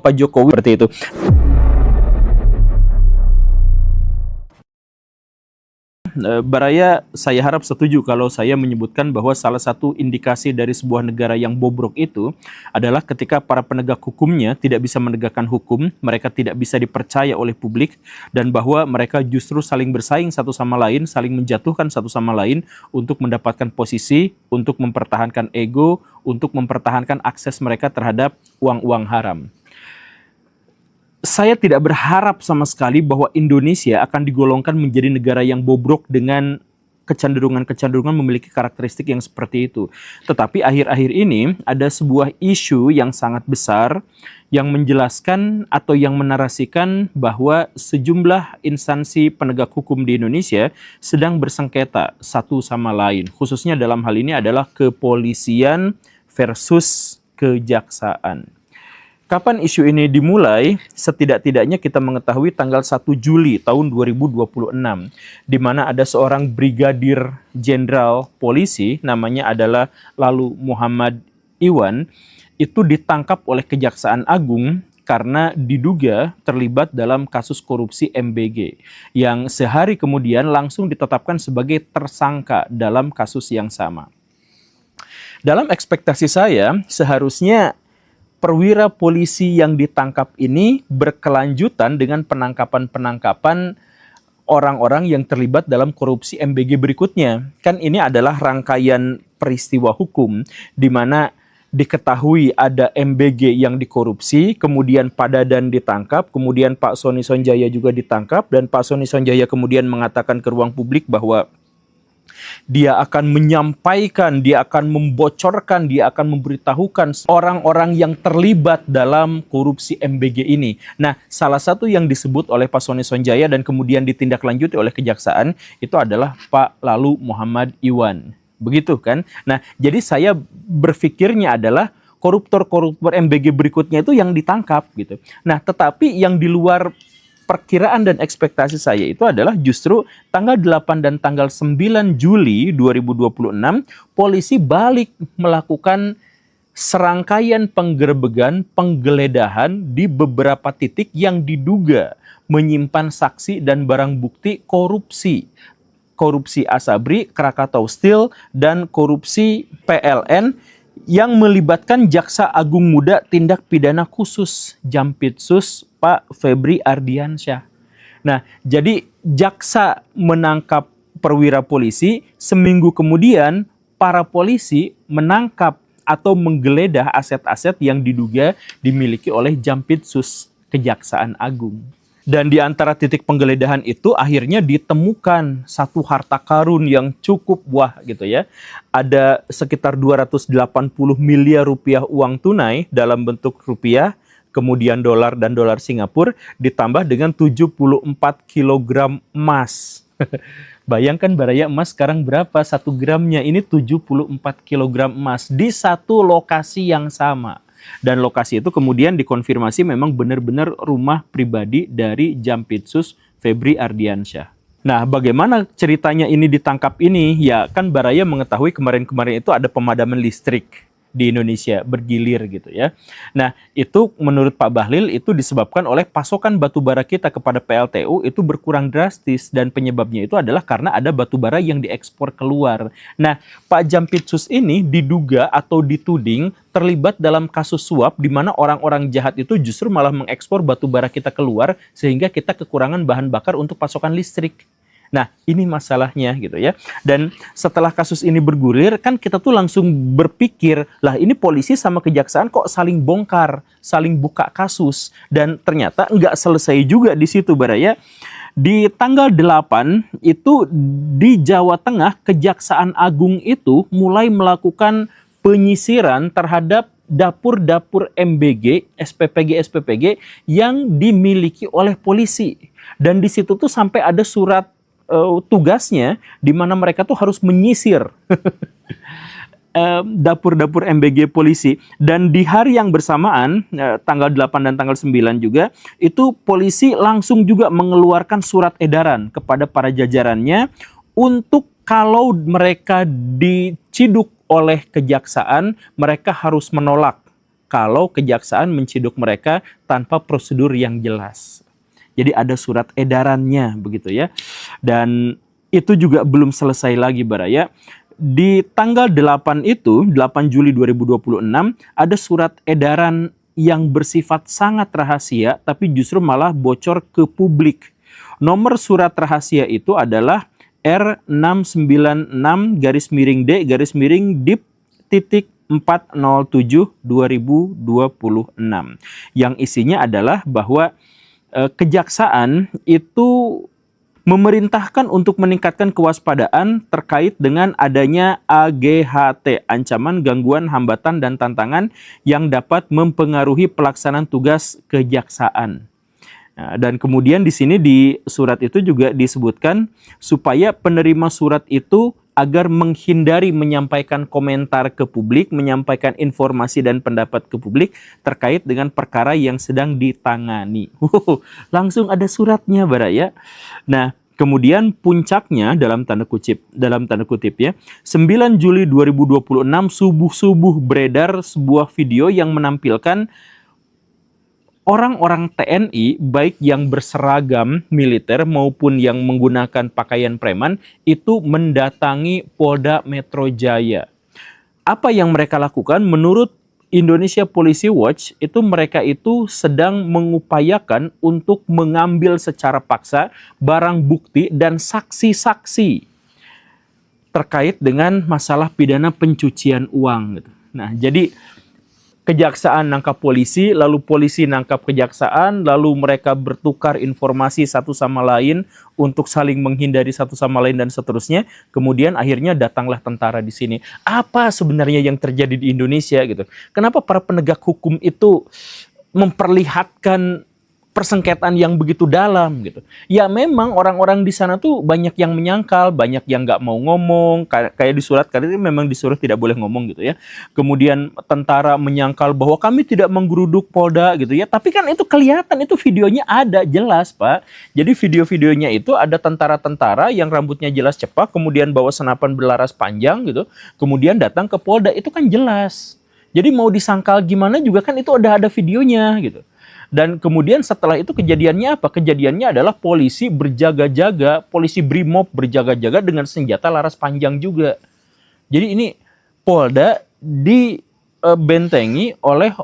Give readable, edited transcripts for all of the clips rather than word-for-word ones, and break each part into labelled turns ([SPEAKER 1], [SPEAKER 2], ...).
[SPEAKER 1] Pak Jokowi seperti itu. Baraya, saya harap setuju kalau saya menyebutkan bahwa salah satu indikasi dari sebuah negara yang bobrok itu adalah ketika para penegak hukumnya tidak bisa menegakkan hukum, mereka tidak bisa dipercaya oleh publik, dan bahwa mereka justru saling bersaing satu sama lain, saling menjatuhkan satu sama lain untuk mendapatkan posisi, untuk mempertahankan ego, untuk mempertahankan akses mereka terhadap uang-uang haram. Saya tidak berharap sama sekali bahwa Indonesia akan digolongkan menjadi negara yang bobrok dengan kecenderungan-kecenderungan memiliki karakteristik yang seperti itu. Tetapi akhir-akhir ini ada sebuah isu yang sangat besar yang menjelaskan atau yang menarasikan bahwa sejumlah instansi penegak hukum di Indonesia sedang bersengketa satu sama lain. Khususnya dalam hal ini adalah kepolisian versus kejaksaan. Kapan isu ini dimulai? Setidak-tidaknya kita mengetahui tanggal 1 Juli tahun 2026, di mana ada seorang brigadir jenderal polisi, namanya adalah Lalu Muhammad Iwan, itu ditangkap oleh Kejaksaan Agung karena diduga terlibat dalam kasus korupsi MBG, yang sehari kemudian langsung ditetapkan sebagai tersangka dalam kasus yang sama. Dalam ekspektasi saya, seharusnya perwira polisi yang ditangkap ini berkelanjutan dengan penangkapan-penangkapan orang-orang yang terlibat dalam korupsi MBG berikutnya. Kan ini adalah rangkaian peristiwa hukum di mana diketahui ada MBG yang dikorupsi, kemudian Pak Dadan ditangkap, kemudian Pak Sony Sonjaya juga ditangkap, dan Pak Sony Sonjaya kemudian mengatakan ke ruang publik bahwa dia akan menyampaikan, dia akan membocorkan, dia akan memberitahukan orang-orang yang terlibat dalam korupsi MBG ini. Nah, salah satu yang disebut oleh Pak Sony Sonjaya dan kemudian ditindaklanjuti oleh Kejaksaan itu adalah Pak Lalu Muhammad Iwan. Begitu kan? Nah, jadi saya berpikirnya adalah koruptor-koruptor MBG berikutnya itu yang ditangkap gitu. Nah, tetapi yang di luar perkiraan dan ekspektasi saya itu adalah justru tanggal 8 dan tanggal 9 Juli 2026, polisi balik melakukan serangkaian penggerebegan, penggeledahan di beberapa titik yang diduga menyimpan saksi dan barang bukti korupsi. Korupsi Asabri, Krakatau Steel, dan korupsi PLN yang melibatkan Jaksa Agung Muda Tindak Pidana Khusus Jampitsus Pak Febri Ardiansyah. Nah, jadi jaksa menangkap perwira polisi, seminggu kemudian para polisi menangkap atau menggeledah aset-aset yang diduga dimiliki oleh Jampitsus Kejaksaan Agung. Dan di antara titik penggeledahan itu akhirnya ditemukan satu harta karun yang cukup wah gitu ya. Ada sekitar 280 miliar rupiah uang tunai dalam bentuk rupiah, kemudian dolar dan dolar Singapura, ditambah dengan 74 kilogram emas. Bayangkan Baraya, emas sekarang berapa? 1 gramnya ini 74 kilogram emas di satu lokasi yang sama. Dan lokasi itu kemudian dikonfirmasi memang benar-benar rumah pribadi dari Jampitsus Febri Ardiansyah. Nah, bagaimana ceritanya ini ditangkap ini? Ya, kan Baraya mengetahui kemarin-kemarin itu ada pemadaman listrik di Indonesia bergilir gitu ya. Nah, itu menurut Pak Bahlil itu disebabkan oleh pasokan batu bara kita kepada PLTU itu berkurang drastis, dan penyebabnya itu adalah karena ada batu bara yang diekspor keluar. Nah, Pak Jampitsus ini diduga atau dituding terlibat dalam kasus suap di mana orang-orang jahat itu justru malah mengekspor batu bara kita keluar sehingga kita kekurangan bahan bakar untuk pasokan listrik. Nah, ini masalahnya gitu ya. Dan setelah kasus ini bergulir, kan kita tuh langsung berpikir, lah ini polisi sama kejaksaan kok saling bongkar, saling buka kasus. Dan ternyata nggak selesai juga di situ Baraya. Di tanggal 8 itu di Jawa Tengah, Kejaksaan Agung itu mulai melakukan penyisiran terhadap dapur-dapur MBG, SPPG yang dimiliki oleh polisi. Dan di situ tuh sampai ada surat tugasnya di mana mereka tuh harus menyisir dapur-dapur MBG polisi. Dan di hari yang bersamaan, tanggal 8 dan tanggal 9 juga, itu polisi langsung juga mengeluarkan surat edaran kepada para jajarannya untuk kalau mereka diciduk oleh kejaksaan, mereka harus menolak kalau kejaksaan menciduk mereka tanpa prosedur yang jelas. Jadi ada surat edarannya begitu ya. Dan itu juga belum selesai lagi Baraya. Di tanggal 8 itu, 8 Juli 2026, ada surat edaran yang bersifat sangat rahasia, tapi justru malah bocor ke publik. Nomor surat rahasia itu adalah R696-DIP.407-2026 yang isinya adalah bahwa kejaksaan itu memerintahkan untuk meningkatkan kewaspadaan terkait dengan adanya AGHT, ancaman, gangguan, hambatan, dan tantangan yang dapat mempengaruhi pelaksanaan tugas kejaksaan. Nah, dan kemudian di sini di surat itu juga disebutkan supaya penerima surat itu agar menghindari menyampaikan komentar ke publik, menyampaikan informasi dan pendapat ke publik terkait dengan perkara yang sedang ditangani. Langsung ada suratnya Baraya. Nah, kemudian puncaknya dalam tanda kutip ya, 9 Juli 2026 subuh-subuh beredar sebuah video yang menampilkan orang-orang TNI, baik yang berseragam militer maupun yang menggunakan pakaian preman, itu mendatangi Polda Metro Jaya. Apa yang mereka lakukan? Menurut Indonesia Policy Watch, itu mereka itu sedang mengupayakan untuk mengambil secara paksa barang bukti dan saksi-saksi terkait dengan masalah pidana pencucian uang. Nah, jadi kejaksaan nangkap polisi, lalu polisi nangkap kejaksaan, lalu mereka bertukar informasi satu sama lain untuk saling menghindari satu sama lain dan seterusnya. Kemudian akhirnya datanglah tentara di sini. Apa sebenarnya yang terjadi di Indonesia gitu? Kenapa para penegak hukum itu memperlihatkan persengketaan yang begitu dalam gitu? Ya memang orang-orang di sana tuh banyak yang menyangkal, banyak yang nggak mau ngomong, kayak di surat kali ini memang disuruh tidak boleh ngomong gitu ya. Kemudian tentara menyangkal bahwa kami tidak menggeruduk Polda gitu ya, tapi kan itu kelihatan, itu videonya ada jelas Pak. Jadi video-videonya itu ada tentara-tentara yang rambutnya jelas cepak, kemudian bawa senapan berlaras panjang gitu, kemudian datang ke Polda, itu kan jelas. Jadi mau disangkal gimana juga kan itu udah ada videonya gitu. Dan kemudian setelah itu kejadiannya apa? Kejadiannya adalah polisi berjaga-jaga, polisi BRIMOB berjaga-jaga dengan senjata laras panjang juga. Jadi ini Polda dibentengi oleh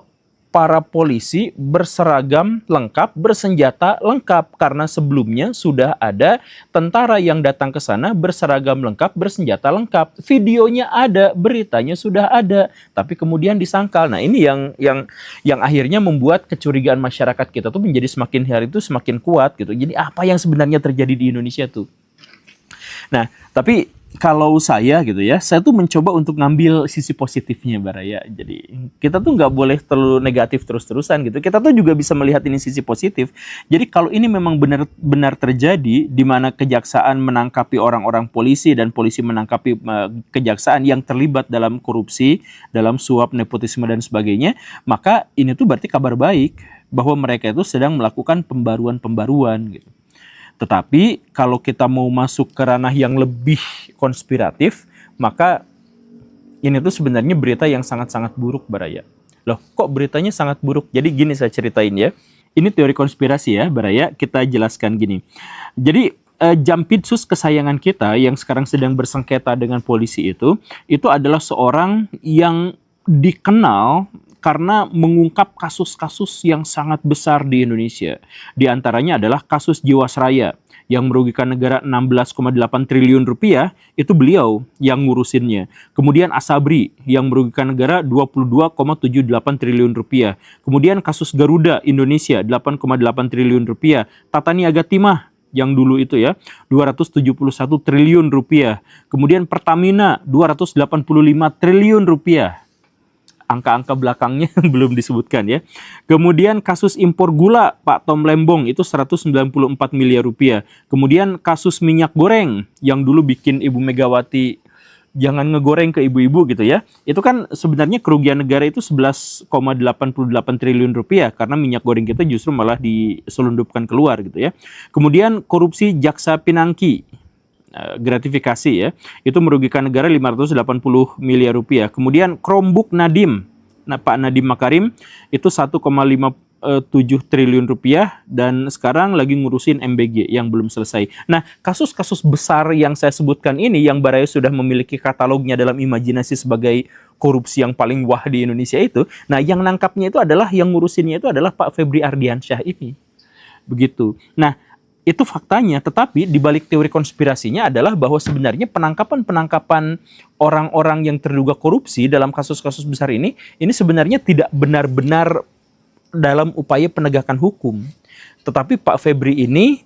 [SPEAKER 1] para polisi berseragam lengkap, bersenjata lengkap. Karena sebelumnya sudah ada tentara yang datang ke sana berseragam lengkap, bersenjata lengkap. Videonya ada, beritanya sudah ada, tapi kemudian disangkal. Nah ini yang akhirnya membuat kecurigaan masyarakat kita tuh menjadi semakin hari itu semakin kuat gitu. Jadi apa yang sebenarnya terjadi di Indonesia tuh? Nah, tapi kalau saya gitu ya, saya tuh mencoba untuk ngambil sisi positifnya Baraya. Jadi kita tuh nggak boleh terlalu negatif terus-terusan gitu. Kita tuh juga bisa melihat ini sisi positif. Jadi kalau ini memang benar terjadi, di mana kejaksaan menangkapi orang-orang polisi dan polisi menangkapi kejaksaan yang terlibat dalam korupsi, dalam suap, nepotisme dan sebagainya, maka ini tuh berarti kabar baik bahwa mereka itu sedang melakukan pembaruan-pembaruan gitu. Tetapi kalau kita mau masuk ke ranah yang lebih konspiratif, maka ini tuh sebenarnya berita yang sangat-sangat buruk Baraya. Loh, kok beritanya sangat buruk? Jadi gini saya ceritain ya. Ini teori konspirasi ya Baraya, kita jelaskan gini. Jadi Jampitsus kesayangan kita yang sekarang sedang bersengketa dengan polisi itu adalah seorang yang dikenal karena mengungkap kasus-kasus yang sangat besar di Indonesia. Di antaranya adalah kasus Jiwasraya yang merugikan negara 16,8 triliun rupiah, itu beliau yang ngurusinnya. Kemudian Asabri yang merugikan negara 22,78 triliun rupiah. Kemudian kasus Garuda Indonesia 8,8 triliun rupiah. Tata Niaga Timah yang dulu itu ya 271 triliun rupiah. Kemudian Pertamina 285 triliun rupiah. Angka-angka belakangnya belum disebutkan ya. Kemudian kasus impor gula Pak Tom Lembong itu 194 miliar rupiah. Kemudian kasus minyak goreng yang dulu bikin Ibu Megawati jangan ngegoreng ke ibu-ibu gitu ya. Itu kan sebenarnya kerugian negara itu 11,88 triliun rupiah karena minyak goreng kita justru malah diselundupkan keluar gitu ya. Kemudian korupsi Jaksa Pinangki, gratifikasi ya, itu merugikan negara 580 miliar rupiah. Kemudian Chromebook Nadiem Pak Nadiem Makarim itu 1,57 triliun rupiah dan sekarang lagi ngurusin MBG yang belum selesai. Nah, kasus-kasus besar yang saya sebutkan ini yang Baraya sudah memiliki katalognya dalam imajinasi sebagai korupsi yang paling wah di Indonesia itu, nah yang nangkapnya itu adalah, yang ngurusinnya itu adalah Pak Febri Ardiansyah ini. Begitu. Nah, itu faktanya, tetapi di balik teori konspirasinya adalah bahwa sebenarnya penangkapan-penangkapan orang-orang yang terduga korupsi dalam kasus-kasus besar ini sebenarnya tidak benar-benar dalam upaya penegakan hukum. Tetapi Pak Febri ini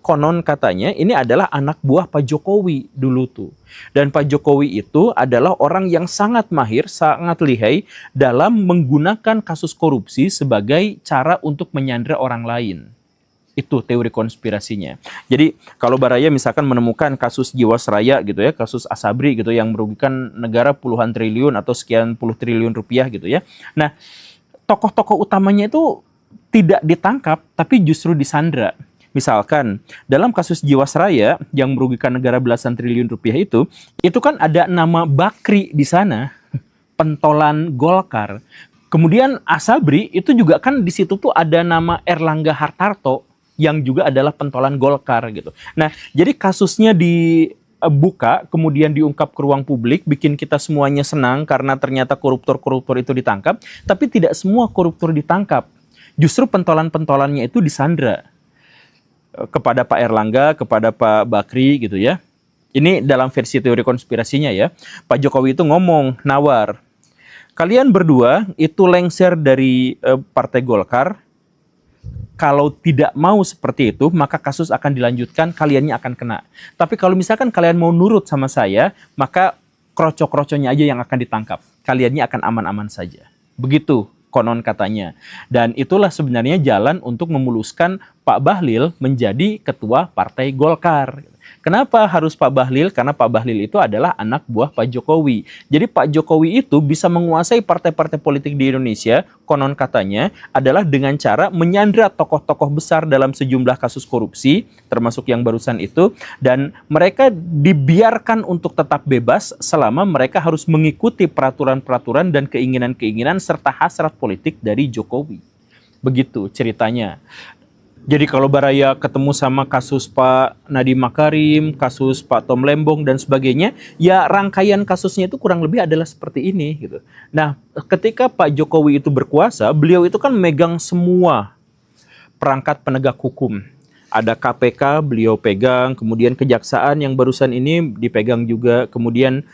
[SPEAKER 1] konon katanya ini adalah anak buah Pak Jokowi dulu tuh. Dan Pak Jokowi itu adalah orang yang sangat mahir, sangat lihai dalam menggunakan kasus korupsi sebagai cara untuk menyandera orang lain. Itu teori konspirasinya. Jadi kalau Baraya misalkan menemukan kasus Jiwasraya gitu ya, kasus Asabri gitu yang merugikan negara puluhan triliun atau sekian puluh triliun rupiah gitu ya. Nah, tokoh-tokoh utamanya itu tidak ditangkap tapi justru disandra. Misalkan dalam kasus Jiwasraya yang merugikan negara belasan triliun rupiah itu kan ada nama Bakri di sana, pentolan Golkar. Kemudian Asabri itu juga kan di situ tuh ada nama Erlangga Hartarto yang juga adalah pentolan Golkar gitu. Nah, jadi kasusnya dibuka, kemudian diungkap ke ruang publik, bikin kita semuanya senang karena ternyata koruptor-koruptor itu ditangkap, tapi tidak semua koruptor ditangkap. Justru pentolan-pentolannya itu disandra kepada Pak Erlangga, kepada Pak Bakri gitu ya. Ini dalam versi teori konspirasinya ya. Pak Jokowi itu ngomong, nawar, kalian berdua itu lengser dari Partai Golkar. Kalau tidak mau seperti itu, maka kasus akan dilanjutkan, kaliannya akan kena. Tapi kalau misalkan kalian mau nurut sama saya, maka kroco-kroconya aja yang akan ditangkap. Kaliannya akan aman-aman saja. Begitu konon katanya. Dan itulah sebenarnya jalan untuk memuluskan Pak Bahlil menjadi ketua Partai Golkar. Kenapa harus Pak Bahlil? Karena Pak Bahlil itu adalah anak buah Pak Jokowi. Jadi Pak Jokowi itu bisa menguasai partai-partai politik di Indonesia, konon katanya, adalah dengan cara menyandra tokoh-tokoh besar dalam sejumlah kasus korupsi, termasuk yang barusan itu, dan mereka dibiarkan untuk tetap bebas selama mereka harus mengikuti peraturan-peraturan dan keinginan-keinginan serta hasrat politik dari Jokowi. Begitu ceritanya. Jadi kalau Baraya ketemu sama kasus Pak Nadiem Makarim, kasus Pak Tom Lembong dan sebagainya, ya rangkaian kasusnya itu kurang lebih adalah seperti ini gitu. Nah, ketika Pak Jokowi itu berkuasa, beliau itu kan megang semua perangkat penegak hukum. Ada KPK beliau pegang, kemudian kejaksaan yang barusan ini dipegang juga, kemudian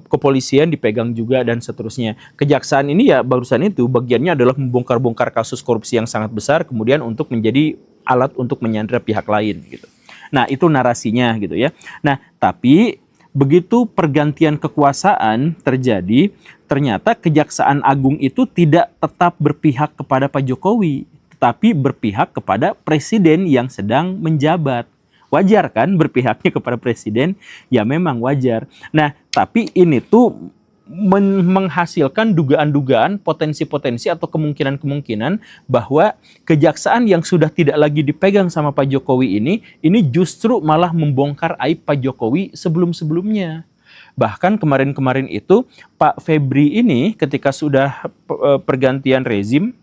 [SPEAKER 1] kepolisian dipegang juga dan seterusnya. Kejaksaan ini ya barusan itu bagiannya adalah membongkar-bongkar kasus korupsi yang sangat besar, kemudian untuk menjadi alat untuk menyandera pihak lain gitu. Nah, itu narasinya gitu ya. Nah, tapi begitu pergantian kekuasaan terjadi, ternyata Kejaksaan Agung itu tidak tetap berpihak kepada Pak Jokowi, tapi berpihak kepada presiden yang sedang menjabat. Wajar kan berpihaknya kepada presiden? Ya memang wajar. Nah, tapi ini tuh menghasilkan dugaan-dugaan, potensi-potensi atau kemungkinan-kemungkinan bahwa kejaksaan yang sudah tidak lagi dipegang sama Pak Jokowi ini justru malah membongkar aib Pak Jokowi sebelum-sebelumnya. Bahkan kemarin-kemarin itu Pak Febri ini ketika sudah pergantian rezim,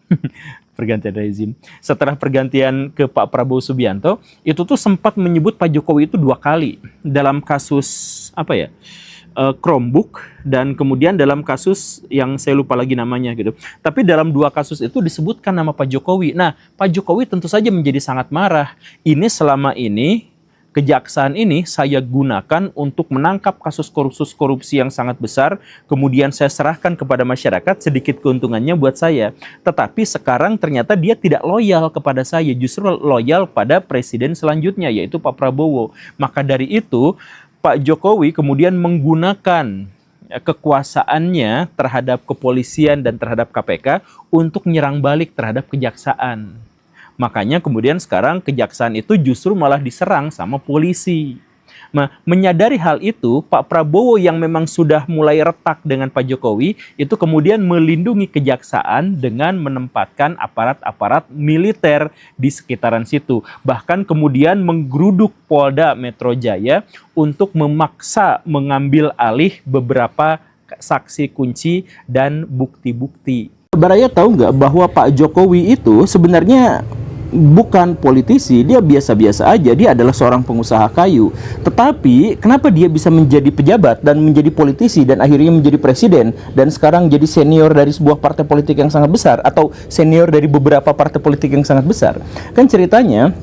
[SPEAKER 1] setelah pergantian ke Pak Prabowo Subianto, itu tuh sempat menyebut Pak Jokowi itu 2 kali dalam kasus Chromebook dan kemudian dalam kasus yang saya lupa lagi namanya gitu. Tapi dalam 2 kasus itu disebutkan nama Pak Jokowi. Nah, Pak Jokowi tentu saja menjadi sangat marah. Ini selama ini kejaksaan ini saya gunakan untuk menangkap kasus korupsi yang sangat besar, kemudian saya serahkan kepada masyarakat, sedikit keuntungannya buat saya. Tetapi sekarang ternyata dia tidak loyal kepada saya, justru loyal pada presiden selanjutnya, yaitu Pak Prabowo. Maka dari itu, Pak Jokowi kemudian menggunakan kekuasaannya terhadap kepolisian dan terhadap KPK untuk menyerang balik terhadap kejaksaan. Makanya kemudian sekarang kejaksaan itu justru malah diserang sama polisi. Nah, menyadari hal itu, Pak Prabowo yang memang sudah mulai retak dengan Pak Jokowi, itu kemudian melindungi kejaksaan dengan menempatkan aparat-aparat militer di sekitaran situ. Bahkan kemudian menggeruduk Polda Metro Jaya untuk memaksa mengambil alih beberapa saksi kunci dan bukti-bukti. Baraya tahu nggak bahwa Pak Jokowi itu sebenarnya bukan politisi, dia biasa-biasa aja, dia adalah seorang pengusaha kayu. Tetapi kenapa dia bisa menjadi pejabat dan menjadi politisi dan akhirnya menjadi presiden dan sekarang jadi senior dari sebuah partai politik yang sangat besar atau senior dari beberapa partai politik yang sangat besar? Kan ceritanya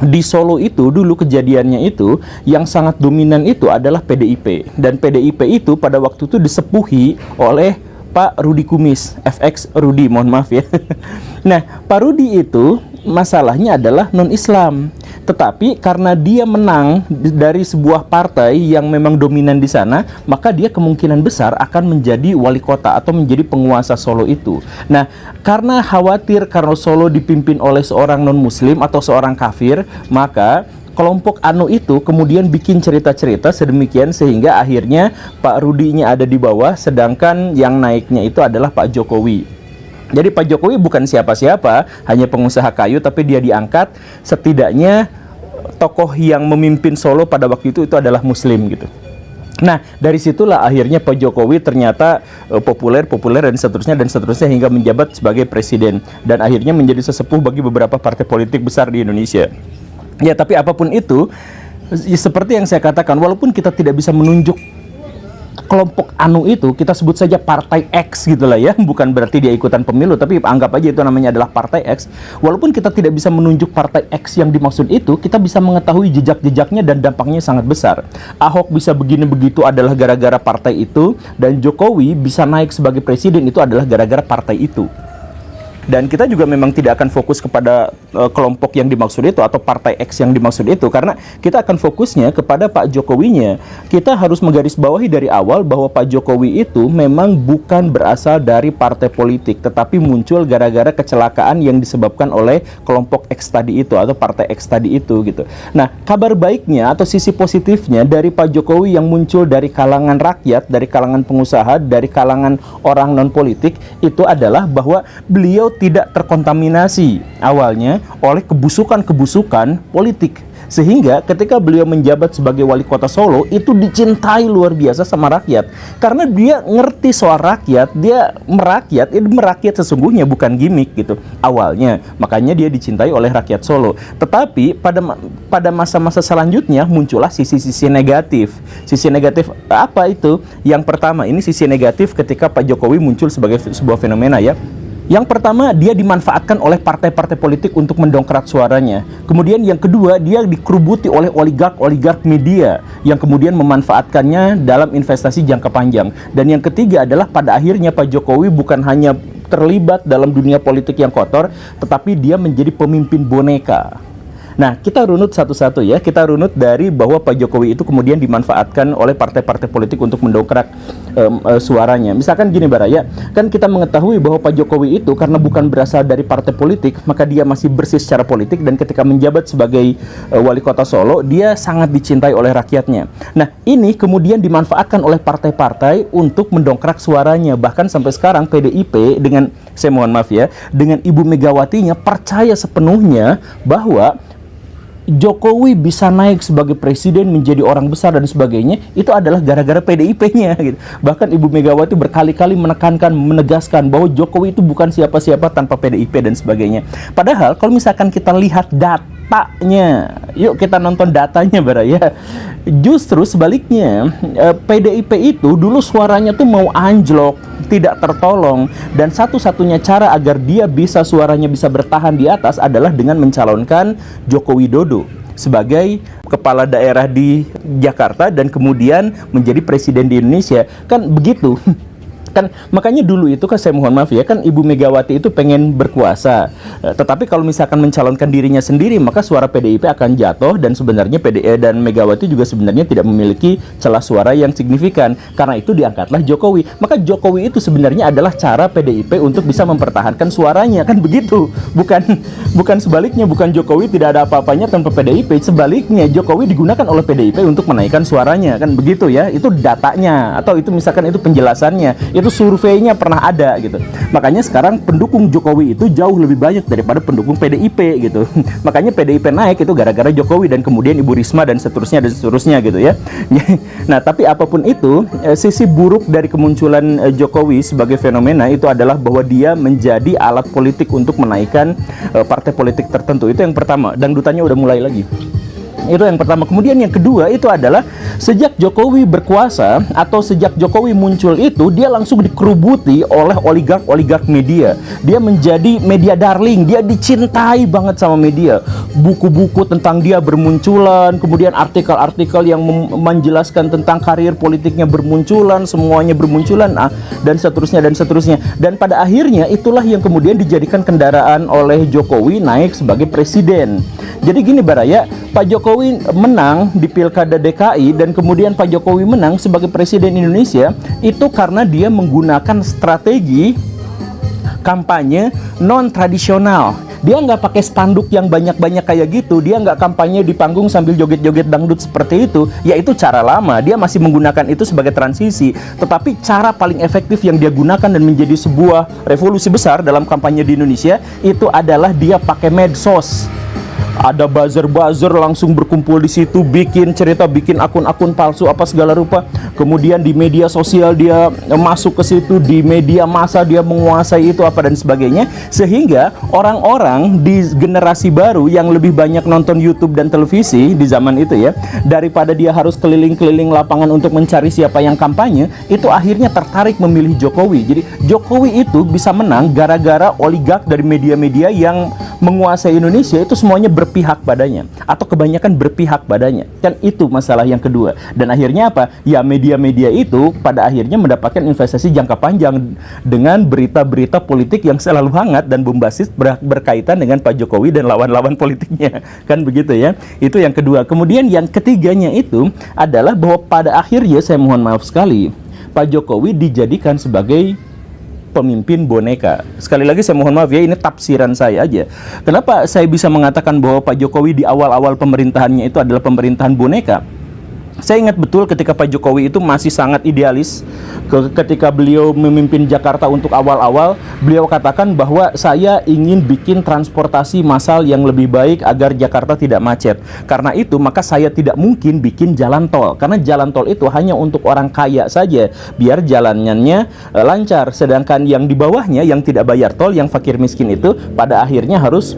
[SPEAKER 1] di Solo itu dulu kejadiannya itu yang sangat dominan itu adalah PDIP, dan PDIP itu pada waktu itu disepuhi oleh Pak Rudi Kumis, FX Rudi, mohon maaf ya. Nah, Pak Rudi itu masalahnya adalah non-Islam. Tetapi karena dia menang dari sebuah partai yang memang dominan di sana, maka dia kemungkinan besar akan menjadi wali kota atau menjadi penguasa Solo itu. Nah, karena khawatir karena Solo dipimpin oleh seorang non-Muslim atau seorang kafir, maka kelompok Anu itu kemudian bikin cerita-cerita sedemikian sehingga akhirnya Pak Rudinya ada di bawah, sedangkan yang naiknya itu adalah Pak Jokowi. Jadi Pak Jokowi bukan siapa-siapa, hanya pengusaha kayu, tapi dia diangkat setidaknya tokoh yang memimpin Solo pada waktu itu adalah Muslim gitu. Nah, dari situlah akhirnya Pak Jokowi ternyata populer dan seterusnya hingga menjabat sebagai presiden dan akhirnya menjadi sesepuh bagi beberapa partai politik besar di Indonesia. Ya, tapi apapun itu, seperti yang saya katakan, walaupun kita tidak bisa menunjuk kelompok Anu itu, kita sebut saja partai X gitulah ya, bukan berarti dia ikutan pemilu, tapi anggap aja itu namanya adalah partai X. Walaupun kita tidak bisa menunjuk partai X yang dimaksud itu, kita bisa mengetahui jejak-jejaknya dan dampaknya sangat besar. Ahok bisa begini begitu adalah gara-gara partai itu, dan Jokowi bisa naik sebagai presiden itu adalah gara-gara partai itu. Dan kita juga memang tidak akan fokus kepada kelompok yang dimaksud itu atau partai X yang dimaksud itu, karena kita akan fokusnya kepada Pak Jokowinya. Kita harus menggarisbawahi dari awal bahwa Pak Jokowi itu memang bukan berasal dari partai politik, tetapi muncul gara-gara kecelakaan yang disebabkan oleh kelompok X tadi itu atau partai X tadi itu gitu. Nah, kabar baiknya atau sisi positifnya dari Pak Jokowi yang muncul dari kalangan rakyat, dari kalangan pengusaha, dari kalangan orang non politik itu adalah bahwa beliau tidak terkontaminasi awalnya oleh kebusukan-kebusukan politik, sehingga ketika beliau menjabat sebagai wali kota Solo itu dicintai luar biasa sama rakyat karena dia ngerti soal rakyat, dia merakyat sesungguhnya, bukan gimmick gitu awalnya, makanya dia dicintai oleh rakyat Solo. Tetapi pada masa-masa selanjutnya muncullah sisi-sisi negatif. Sisi negatif apa itu? Yang pertama, ini sisi negatif ketika Pak Jokowi muncul sebagai sebuah fenomena ya. Yang pertama, dia dimanfaatkan oleh partai-partai politik untuk mendongkrak suaranya. Kemudian yang kedua, dia dikerubuti oleh oligark media yang kemudian memanfaatkannya dalam investasi jangka panjang. Dan yang ketiga adalah pada akhirnya Pak Jokowi bukan hanya terlibat dalam dunia politik yang kotor, tetapi dia menjadi pemimpin boneka. Nah, kita runut satu-satu ya. Kita runut dari bahwa Pak Jokowi itu kemudian dimanfaatkan oleh partai-partai politik untuk mendongkrak suaranya. Misalkan gini Baraya, kan kita mengetahui bahwa Pak Jokowi itu karena bukan berasal dari partai politik, maka dia masih bersih secara politik, dan ketika menjabat sebagai wali kota Solo, dia sangat dicintai oleh rakyatnya. Nah, ini kemudian dimanfaatkan oleh partai-partai untuk mendongkrak suaranya. Bahkan sampai sekarang PDIP dengan, saya mohon maaf ya, dengan Ibu Megawatinya percaya sepenuhnya bahwa Jokowi bisa naik sebagai presiden, menjadi orang besar dan sebagainya, itu adalah gara-gara PDIP-nya gitu. Bahkan Ibu Megawati berkali-kali menekankan, menegaskan bahwa Jokowi itu bukan siapa-siapa tanpa PDIP dan sebagainya. Padahal kalau misalkan kita lihat datanya, yuk kita nonton datanya Baraya, justru sebaliknya, PDIP itu dulu suaranya tuh mau anjlok, tidak tertolong, dan satu-satunya cara agar dia bisa suaranya bisa bertahan di atas adalah dengan mencalonkan Joko Widodo sebagai kepala daerah di Jakarta dan kemudian menjadi presiden di Indonesia. Kan begitu. Kan makanya dulu itu kan, saya mohon maaf ya, kan Ibu Megawati itu pengen berkuasa, tetapi kalau misalkan mencalonkan dirinya sendiri maka suara PDIP akan jatuh, dan sebenarnya PDIP dan Megawati juga sebenarnya tidak memiliki celah suara yang signifikan. Karena itu diangkatlah Jokowi. Maka Jokowi itu sebenarnya adalah cara PDIP untuk bisa mempertahankan suaranya, kan begitu. Bukan sebaliknya, bukan Jokowi tidak ada apa-apanya tanpa PDIP. Sebaliknya, Jokowi digunakan oleh PDIP untuk menaikkan suaranya, kan begitu ya. Itu datanya, atau itu misalkan itu penjelasannya. Itu
[SPEAKER 2] itu surveinya pernah ada gitu. Makanya sekarang pendukung Jokowi itu jauh lebih banyak daripada pendukung PDIP gitu. Makanya PDIP naik itu gara-gara Jokowi dan kemudian Ibu Risma dan seterusnya gitu ya. Nah, tapi apapun itu, sisi buruk dari kemunculan Jokowi sebagai fenomena itu adalah bahwa dia menjadi alat politik untuk menaikkan partai politik tertentu. Itu yang pertama. Dangdutannya udah mulai lagi. Itu yang pertama. Kemudian yang kedua itu adalah sejak Jokowi berkuasa atau sejak Jokowi muncul itu, dia langsung dikerubuti oleh oligark media. Dia menjadi media darling, dia dicintai banget sama media. Buku-buku tentang dia bermunculan, kemudian artikel-artikel yang menjelaskan tentang karir politiknya bermunculan, semuanya bermunculan, dan seterusnya dan seterusnya. Dan pada akhirnya itulah yang kemudian dijadikan kendaraan oleh Jokowi naik sebagai presiden. Jadi gini Baraya, Pak Jokowi menang di Pilkada DKI dan kemudian Pak Jokowi menang sebagai Presiden Indonesia itu karena dia menggunakan strategi kampanye non-tradisional. Dia nggak pakai spanduk yang banyak-banyak kayak gitu. Dia nggak kampanye di panggung sambil joget-joget dangdut seperti itu. Yaitu cara lama. Dia masih menggunakan itu sebagai transisi. Tetapi cara paling efektif yang dia gunakan dan menjadi sebuah revolusi besar dalam kampanye di Indonesia itu adalah dia pakai medsos. Ada buzzer-buzzer langsung berkumpul di situ, bikin cerita, bikin akun-akun palsu apa segala rupa. Kemudian di media sosial dia masuk ke situ, di media massa dia menguasai itu apa dan sebagainya. Sehingga orang-orang di generasi baru yang lebih banyak nonton YouTube dan televisi di zaman itu ya, daripada dia harus keliling-keliling lapangan untuk mencari siapa yang kampanye, itu akhirnya tertarik memilih Jokowi. Jadi Jokowi itu bisa menang gara-gara oligark dari media-media yang menguasai Indonesia itu semuanya berpihak padanya, atau kebanyakan berpihak padanya. Kan itu masalah yang kedua. Dan akhirnya apa? Ya media-media itu pada akhirnya mendapatkan investasi jangka panjang dengan berita-berita politik yang selalu hangat dan bombastis berkaitan dengan Pak Jokowi dan lawan-lawan politiknya. Kan begitu ya. Itu yang kedua. Kemudian yang ketiganya itu adalah bahwa pada akhirnya, saya mohon maaf sekali, Pak Jokowi dijadikan sebagai pemimpin boneka. Sekali lagi saya mohon maaf ya, ini tafsiran saya aja. Kenapa saya bisa mengatakan bahwa Pak Jokowi di awal-awal pemerintahannya itu adalah pemerintahan boneka? Saya ingat betul ketika Pak Jokowi itu masih sangat idealis. Ketika beliau memimpin Jakarta untuk awal-awal, beliau katakan bahwa saya ingin bikin transportasi massal yang lebih baik agar Jakarta tidak macet. Karena itu maka saya tidak mungkin bikin jalan tol, karena jalan tol itu hanya untuk orang kaya saja, biar jalanannya lancar. Sedangkan yang di bawahnya yang tidak bayar tol, yang fakir miskin itu pada akhirnya harus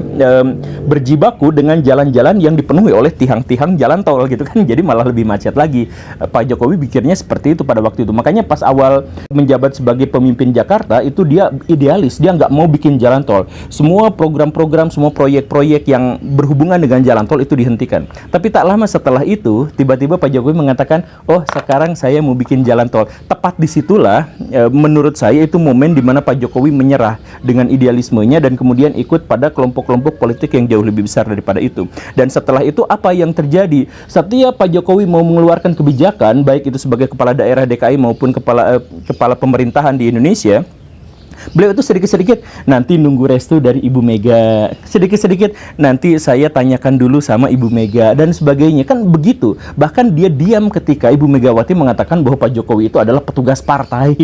[SPEAKER 2] berjibaku dengan jalan-jalan yang dipenuhi oleh tiang-tiang jalan tol gitu kan. Jadi malah lebih macet lagi. Pak Jokowi pikirnya seperti itu pada waktu itu. Makanya pas awal menjabat sebagai pemimpin Jakarta itu dia idealis, dia nggak mau bikin jalan tol. Semua program-program, semua proyek-proyek yang berhubungan dengan jalan tol itu dihentikan. Tapi tak lama setelah itu tiba-tiba Pak Jokowi mengatakan, oh sekarang saya mau bikin jalan tol. Tepat disitulah menurut saya itu momen dimana Pak Jokowi menyerah dengan idealismenya dan kemudian ikut pada kelompok-kelompok politik yang jauh lebih besar daripada itu. Dan setelah itu apa yang terjadi? Setiap Pak Jokowi mau mengeluarkan kebijakan, baik itu sebagai kepala daerah DKI maupun kepala pemerintahan di Indonesia, beliau itu sedikit-sedikit nanti nunggu restu dari Ibu Mega, sedikit-sedikit nanti saya tanyakan dulu sama Ibu Mega dan sebagainya. Kan begitu. Bahkan dia diam ketika Ibu Megawati mengatakan bahwa Pak Jokowi itu adalah petugas partai.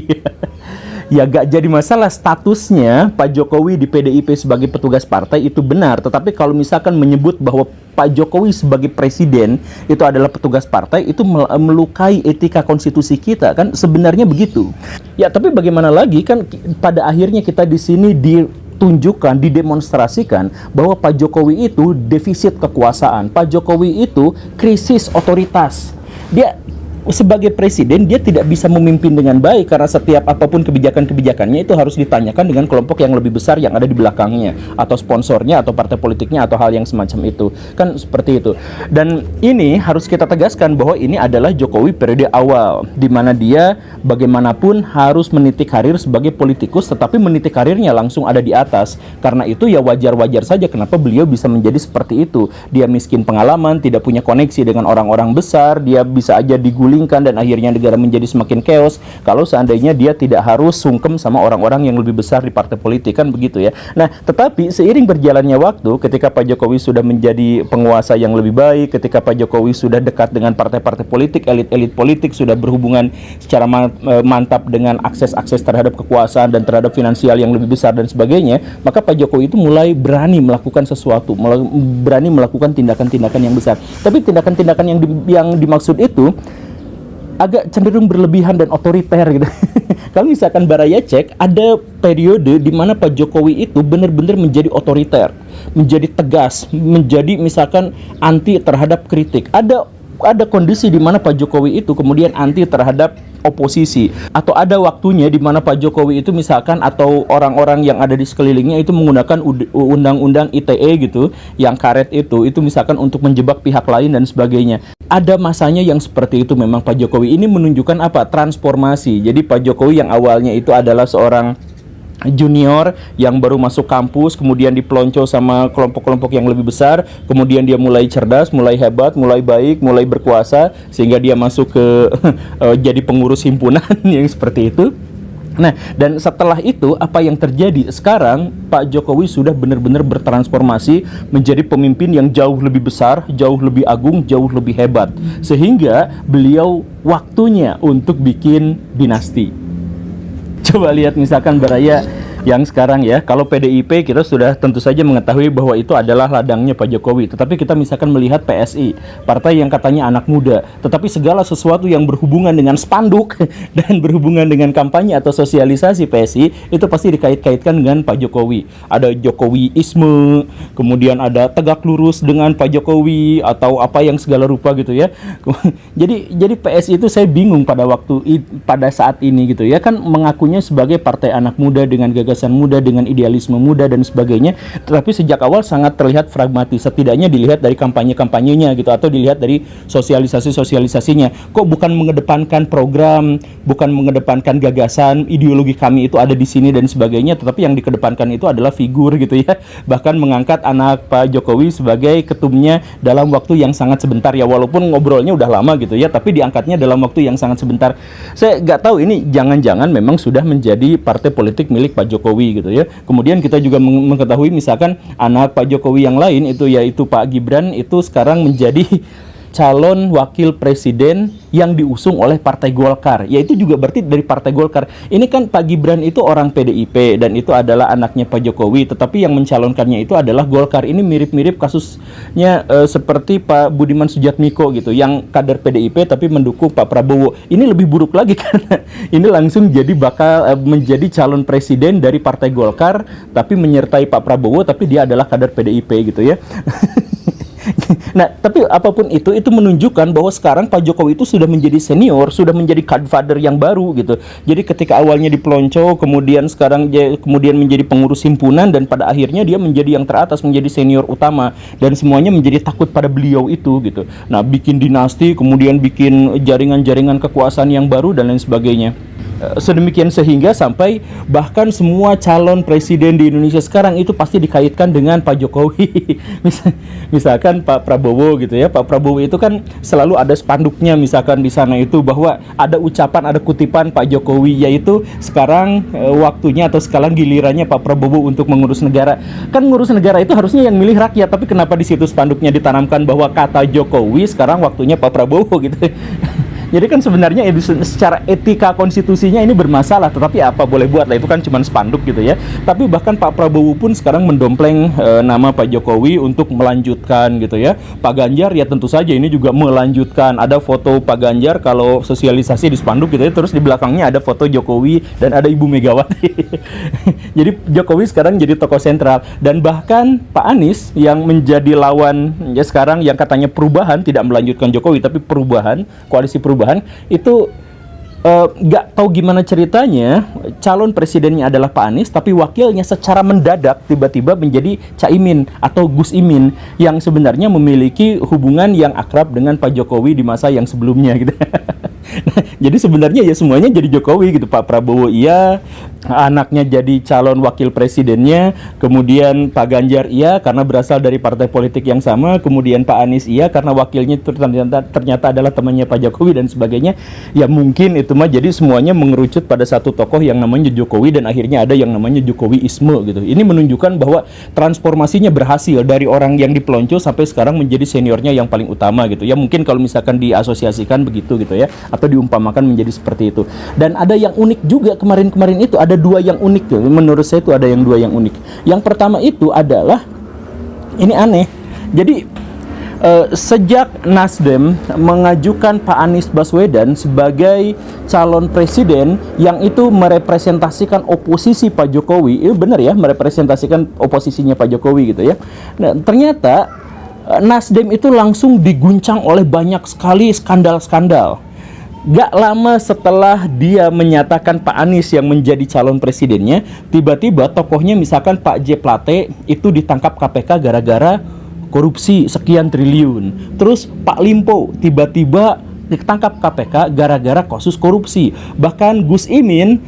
[SPEAKER 2] Ya gak jadi masalah statusnya Pak Jokowi di PDIP sebagai petugas partai itu benar. Tetapi kalau misalkan menyebut bahwa Pak Jokowi sebagai presiden itu adalah petugas partai, itu melukai etika konstitusi kita kan, sebenarnya begitu. Ya tapi bagaimana lagi kan, pada akhirnya kita di sini ditunjukkan, didemonstrasikan bahwa Pak Jokowi itu defisit kekuasaan. Pak Jokowi itu krisis otoritas. Dia sebagai presiden dia tidak bisa memimpin dengan baik karena setiap apapun kebijakan-kebijakannya itu harus ditanyakan dengan kelompok yang lebih besar yang ada di belakangnya, atau sponsornya, atau partai politiknya, atau hal yang semacam itu. Kan seperti itu. Dan ini harus kita tegaskan bahwa ini adalah Jokowi periode awal, di mana dia bagaimanapun harus meniti karir sebagai politikus, tetapi meniti karirnya langsung ada di atas. Karena itu ya wajar-wajar saja kenapa beliau bisa menjadi seperti itu. Dia miskin pengalaman, tidak punya koneksi dengan orang-orang besar, dia bisa aja digulir digulingkan dan akhirnya negara menjadi semakin chaos kalau seandainya dia tidak harus sungkem sama orang-orang yang lebih besar di partai politik, kan begitu ya. Nah, tetapi seiring berjalannya waktu, ketika Pak Jokowi sudah menjadi penguasa yang lebih baik, ketika Pak Jokowi sudah dekat dengan partai-partai politik, elit-elit politik, sudah berhubungan secara mantap dengan akses-akses terhadap kekuasaan dan terhadap finansial yang lebih besar dan sebagainya, maka Pak Jokowi itu mulai berani melakukan sesuatu, berani melakukan tindakan-tindakan yang besar. Tapi tindakan-tindakan yang dimaksud itu agak cenderung berlebihan dan otoriter gitu. Kalau misalkan Baraya cek, ada periode di mana Pak Jokowi itu benar-benar menjadi otoriter, menjadi tegas, menjadi misalkan anti terhadap kritik. Ada kondisi di mana Pak Jokowi itu kemudian anti terhadap oposisi, atau ada waktunya di mana Pak Jokowi itu misalkan atau orang-orang yang ada di sekelilingnya itu menggunakan undang-undang ITE gitu, yang karet itu misalkan untuk menjebak pihak lain dan sebagainya. Ada masanya yang seperti itu. Memang Pak Jokowi ini menunjukkan apa? Transformasi. Jadi Pak Jokowi yang awalnya itu adalah seorang junior yang baru masuk kampus, kemudian dipelonco sama kelompok-kelompok yang lebih besar, kemudian dia mulai cerdas, mulai hebat, mulai baik, mulai berkuasa, sehingga dia masuk ke jadi pengurus himpunan yang seperti itu. Nah, dan setelah itu apa yang terjadi? Sekarang Pak Jokowi sudah benar-benar bertransformasi menjadi pemimpin yang jauh lebih besar, jauh lebih agung, jauh lebih hebat, sehingga beliau waktunya untuk bikin dinasti. Coba lihat misalkan Baraya yang sekarang ya, kalau PDIP kita sudah tentu saja mengetahui bahwa itu adalah ladangnya Pak Jokowi. Tetapi kita misalkan melihat PSI, partai yang katanya anak muda, tetapi segala sesuatu yang berhubungan dengan spanduk dan berhubungan dengan kampanye atau sosialisasi PSI itu pasti dikait-kaitkan dengan Pak Jokowi. Ada Jokowiisme, kemudian ada tegak lurus dengan Pak Jokowi atau apa yang segala rupa gitu ya. Jadi PSI itu saya bingung pada saat ini gitu ya, kan mengakunya sebagai partai anak muda dengan gagasan muda, dengan idealisme muda dan sebagainya, tetapi sejak awal sangat terlihat pragmatis, setidaknya dilihat dari kampanye-kampanyenya gitu, atau dilihat dari sosialisasi-sosialisasinya. Kok bukan mengedepankan program, bukan mengedepankan gagasan, ideologi kami itu ada di sini dan sebagainya, tetapi yang dikedepankan itu adalah figur gitu ya. Bahkan mengangkat anak Pak Jokowi sebagai ketumnya dalam waktu yang sangat sebentar ya, walaupun ngobrolnya udah lama gitu ya, tapi diangkatnya dalam waktu yang sangat sebentar. Saya nggak tahu ini jangan-jangan memang sudah menjadi partai politik milik Pak Jokowi gitu ya. Kemudian kita juga mengetahui misalkan anak Pak Jokowi yang lain itu yaitu Pak Gibran itu sekarang menjadi calon wakil presiden yang diusung oleh Partai Golkar, yaitu juga berarti dari Partai Golkar. Ini kan Pak Gibran itu orang PDIP dan itu adalah anaknya Pak Jokowi, tetapi yang mencalonkannya itu adalah Golkar. Ini mirip-mirip kasusnya seperti Pak Budiman Sujatmiko gitu, yang kader PDIP tapi mendukung Pak Prabowo. Ini lebih buruk lagi karena ini langsung jadi bakal menjadi calon presiden dari Partai Golkar tapi menyertai Pak Prabowo, tapi dia adalah kader PDIP gitu ya. Nah, tapi apapun itu menunjukkan bahwa sekarang Pak Jokowi itu sudah menjadi senior, sudah menjadi godfather yang baru gitu. Jadi ketika awalnya dipelonco, kemudian sekarang kemudian menjadi pengurus himpunan, dan pada akhirnya dia menjadi yang teratas, menjadi senior utama, dan semuanya menjadi takut pada beliau itu gitu. Nah, bikin dinasti, kemudian bikin jaringan-jaringan kekuasaan yang baru dan lain sebagainya. Sedemikian sehingga sampai bahkan semua calon presiden di Indonesia sekarang itu pasti dikaitkan dengan Pak Jokowi. Misalkan Pak Prabowo gitu ya, Pak Prabowo itu kan selalu ada spanduknya misalkan di sana itu bahwa ada ucapan, ada kutipan Pak Jokowi, yaitu sekarang waktunya atau sekarang gilirannya Pak Prabowo untuk mengurus negara. Kan ngurus negara itu harusnya yang milih rakyat, tapi kenapa di situ spanduknya ditanamkan bahwa kata Jokowi, sekarang waktunya Pak Prabowo gitu. Jadi kan sebenarnya secara etika konstitusinya ini bermasalah, tetapi apa boleh buat lah, itu kan cuma spanduk gitu ya. Tapi bahkan Pak Prabowo pun sekarang mendompleng nama Pak Jokowi untuk melanjutkan gitu ya. Pak Ganjar ya tentu saja ini juga melanjutkan. Ada foto Pak Ganjar kalau sosialisasi di spanduk gitu ya, terus di belakangnya ada foto Jokowi dan ada Ibu Megawati. Jadi Jokowi sekarang jadi tokoh sentral, dan bahkan Pak Anies yang menjadi lawan ya sekarang, yang katanya perubahan, tidak melanjutkan Jokowi tapi perubahan, koalisi perubahan itu nggak tahu gimana ceritanya, calon presidennya adalah Pak Anies, tapi wakilnya secara mendadak tiba-tiba menjadi Caimin atau Gus Imin, yang sebenarnya memiliki hubungan yang akrab dengan Pak Jokowi di masa yang sebelumnya gitu. Jadi sebenarnya ya semuanya jadi Jokowi gitu. Pak Prabowo iya, anaknya jadi calon wakil presidennya, kemudian Pak Ganjar iya karena berasal dari partai politik yang sama, kemudian Pak Anies iya karena wakilnya ternyata adalah temannya Pak Jokowi dan sebagainya. Ya mungkin itu mah jadi semuanya mengerucut pada satu tokoh yang namanya Jokowi dan akhirnya ada yang namanya Jokowiisme gitu. Ini menunjukkan bahwa transformasinya berhasil dari orang yang dipelonco sampai sekarang menjadi seniornya yang paling utama gitu. Ya mungkin kalau misalkan diasosiasikan begitu gitu ya, atau diumpamakan menjadi seperti itu. Dan ada yang unik juga kemarin-kemarin itu, ada dua yang unik tuh. Menurut saya itu ada yang dua yang unik. Yang pertama itu adalah, ini aneh. Jadi sejak Nasdem mengajukan Pak Anies Baswedan sebagai calon presiden yang itu merepresentasikan oposisi Pak Jokowi, itu benar ya, merepresentasikan oposisinya Pak Jokowi gitu ya. Nah, ternyata Nasdem itu langsung diguncang oleh banyak sekali skandal-skandal. Gak lama setelah dia menyatakan Pak Anies yang menjadi calon presidennya, tiba-tiba tokohnya misalkan Pak J. Plate itu ditangkap KPK gara-gara korupsi sekian triliun. Terus Pak Limpo tiba-tiba ditangkap KPK gara-gara kasus korupsi. Bahkan Gus Imin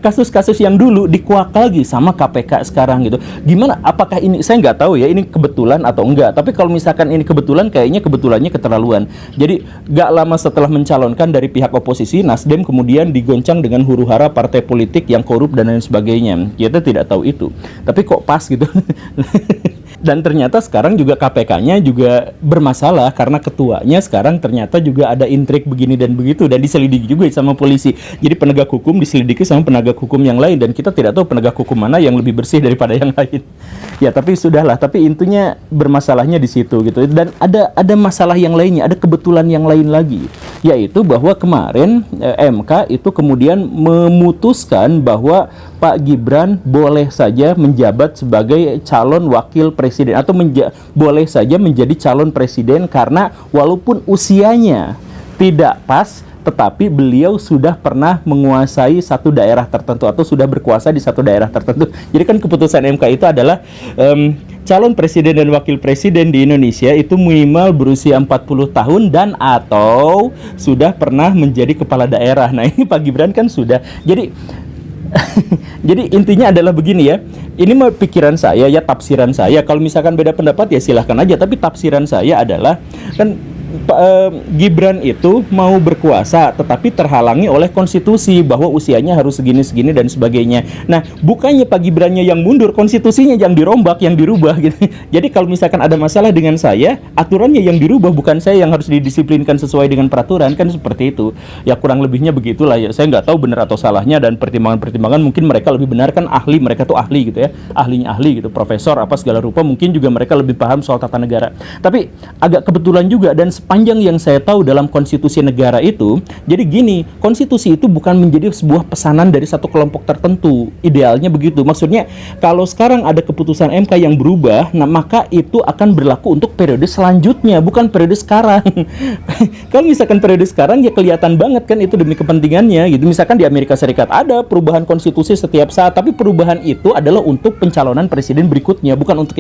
[SPEAKER 2] kasus-kasus yang dulu dikuak lagi sama KPK sekarang gitu. Gimana? Apakah ini, saya nggak tahu ya ini kebetulan atau enggak. Tapi kalau misalkan ini kebetulan, kayaknya kebetulannya keterlaluan. Jadi nggak lama setelah mencalonkan dari pihak oposisi, Nasdem kemudian digoncang dengan huru-hara partai politik yang korup dan lain sebagainya. Kita tidak tahu itu. Tapi kok pas gitu. Dan ternyata sekarang juga KPK-nya juga bermasalah karena ketuanya sekarang ternyata juga ada intrik begini dan begitu dan diselidiki juga sama polisi. Jadi penegak hukum diselidiki sama penegak hukum yang lain dan kita tidak tahu penegak hukum mana yang lebih bersih daripada yang lain. Ya tapi sudahlah, tapi intinya bermasalahnya di situ gitu. Dan ada masalah yang lainnya, ada kebetulan yang lain lagi, yaitu bahwa kemarin MK itu kemudian memutuskan bahwa Pak Gibran boleh saja menjabat sebagai calon wakil presiden atau boleh saja menjadi calon presiden karena walaupun usianya tidak pas, tetapi beliau sudah pernah menguasai satu daerah tertentu atau sudah berkuasa di satu daerah tertentu. Jadi kan keputusan MK itu adalah calon presiden dan wakil presiden di Indonesia itu minimal berusia 40 tahun dan atau sudah pernah menjadi kepala daerah. Nah ini Pak Gibran kan sudah. Jadi intinya adalah begini ya. Ini mah pikiran saya ya, tafsiran saya. Kalau misalkan beda pendapat ya silahkan aja. Tapi tafsiran saya adalah kan Gibran itu mau berkuasa tetapi terhalangi oleh konstitusi bahwa usianya harus segini-segini dan sebagainya. Nah, bukannya Pak Gibrannya yang mundur, konstitusinya yang dirombak, yang dirubah gitu. Jadi kalau misalkan ada masalah dengan saya, aturannya yang dirubah, bukan saya yang harus didisiplinkan sesuai dengan peraturan, kan seperti itu. Ya kurang lebihnya begitulah ya. Saya nggak tahu benar atau salahnya dan pertimbangan-pertimbangan mungkin mereka lebih benar, kan ahli, mereka tuh ahli gitu ya. Ahlinya ahli gitu, profesor apa segala rupa, mungkin juga mereka lebih paham soal tata negara. Tapi agak kebetulan juga dan sepanjang yang saya tahu dalam konstitusi negara itu, jadi gini, konstitusi itu bukan menjadi sebuah pesanan dari satu kelompok tertentu. Idealnya begitu. Maksudnya kalau sekarang ada keputusan MK yang berubah, nah maka itu akan berlaku untuk periode selanjutnya, bukan periode sekarang. Kalau misalkan periode sekarang ya kelihatan banget kan itu demi kepentingannya gitu. Misalkan di Amerika Serikat ada perubahan konstitusi setiap saat, tapi perubahan itu adalah untuk pencalonan presiden berikutnya, bukan untuk yang